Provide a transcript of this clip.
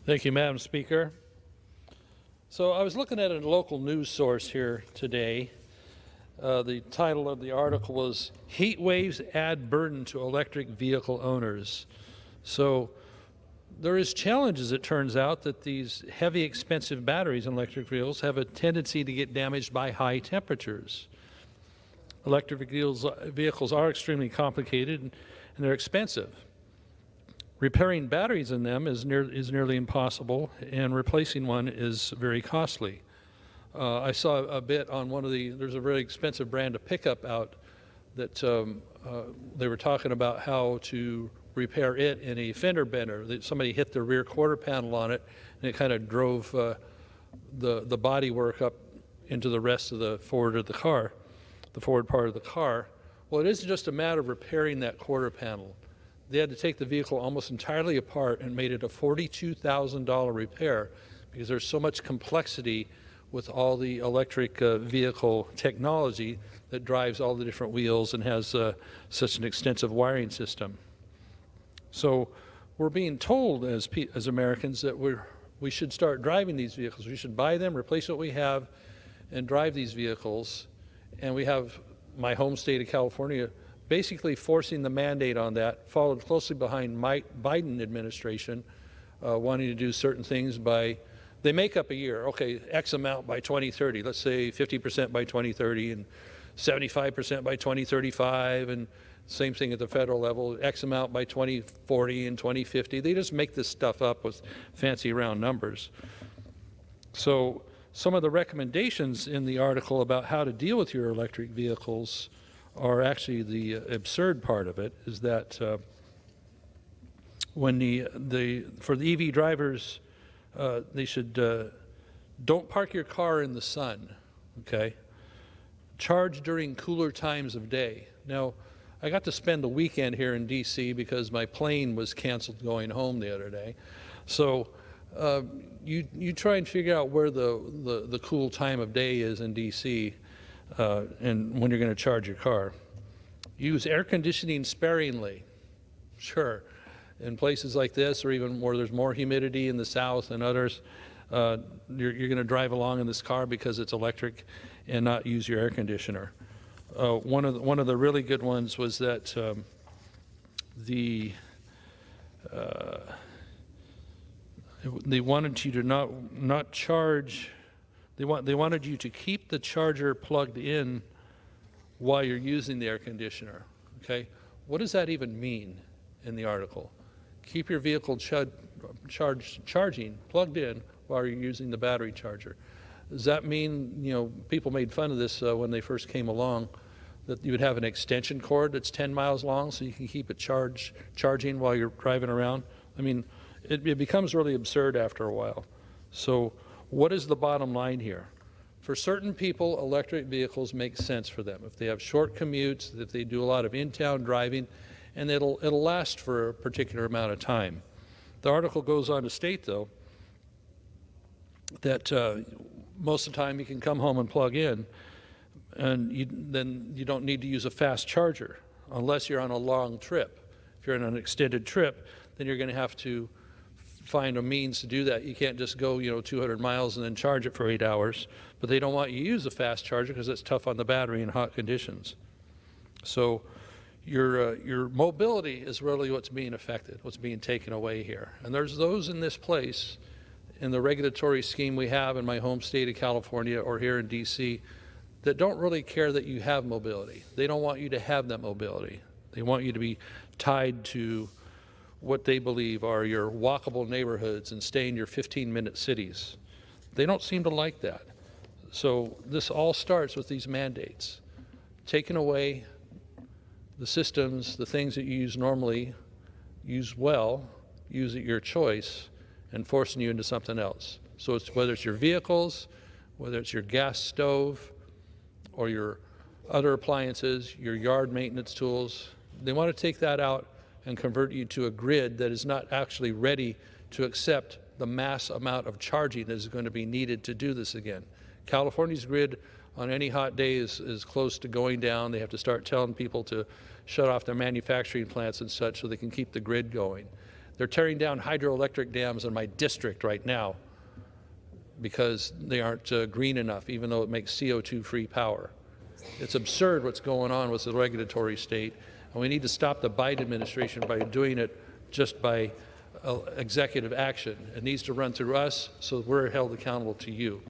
Thank you, Madam Speaker. So I was looking at a local news source here today. The title of the article was "Heat Waves Add Burden to Electric Vehicle Owners." So there is challenges, it turns out, that these heavy, expensive batteries in electric vehicles have a tendency to get damaged by high temperatures. Electric vehicles are extremely complicated and they're expensive. Repairing batteries in them is nearly impossible, and replacing one is very costly. I saw a bit on there's a very expensive brand of pickup out that they were talking about how to repair it in a fender bender. Somebody hit the rear quarter panel on it, and it kind of drove the body work up into the rest of the forward part of the car. Well, it isn't just a matter of repairing that quarter panel. They had to take the vehicle almost entirely apart and made it a $42,000 repair because there's so much complexity with all the electric vehicle technology that drives all the different wheels and has such an extensive wiring system. So we're being told as Americans that we should start driving these vehicles. We should buy them, replace what we have, and drive these vehicles. And we have my home state of California basically forcing the mandate on that, followed closely behind Biden administration, wanting to do certain things they make up a year, okay, X amount by 2030, let's say 50% by 2030 and 75% by 2035, and same thing at the federal level, X amount by 2040 and 2050. They just make this stuff up with fancy round numbers. So some of the recommendations in the article about how to deal with your electric vehicles are actually the absurd part of it, is that when for the EV drivers, they should don't park your car in the sun, okay? Charge during cooler times of day. Now, I got to spend the weekend here in D.C. because my plane was canceled going home the other day. So you try and figure out where the cool time of day is in D.C. And when you're going to charge your car. Use air conditioning sparingly. Sure. In places like this, or even where there's more humidity in the south and others, you're going to drive along in this car because it's electric and not use your air conditioner. One of the really good ones was that they wanted you to not charge. They wanted you to keep the charger plugged in while you're using the air conditioner. Okay, what does that even mean in the article? Keep your vehicle charging plugged in while you're using the battery charger. Does that mean, people made fun of this when they first came along, that you would have an extension cord that's 10 miles long so you can keep it charging while you're driving around? I mean, it becomes really absurd after a while. So what is the bottom line here? For certain people, electric vehicles make sense for them. If they have short commutes, if they do a lot of in-town driving, and it'll last for a particular amount of time. The article goes on to state, though, that most of the time you can come home and plug in, and then you don't need to use a fast charger unless you're on a long trip. If you're on an extended trip, then you're going to have to find a means to do that. You can't just go 200 miles and then charge it for 8 hours, but they don't want you to use a fast charger because it's tough on the battery in hot conditions. So your mobility is really what's being affected, what's being taken away here. And there's those in this place, in the regulatory scheme we have in my home state of California or here in DC, that don't really care that you have mobility. They don't want you to have that mobility. They want you to be tied to what they believe are your walkable neighborhoods and stay in your 15-minute cities. They don't seem to like that. So this all starts with these mandates. Taking away the systems, the things that you use normally, use well, use at your choice, and forcing you into something else. So whether it's your vehicles, whether it's your gas stove, or your other appliances, your yard maintenance tools, they want to take that out and convert you to a grid that is not actually ready to accept the mass amount of charging that is going to be needed to do this again. California's grid on any hot day is close to going down. They have to start telling people to shut off their manufacturing plants and such so they can keep the grid going. They're tearing down hydroelectric dams in my district right now because they aren't green enough, even though it makes CO2-free power. It's absurd what's going on with the regulatory state, and we need to stop the Biden administration by doing it just by executive action. It needs to run through us so we're held accountable to you.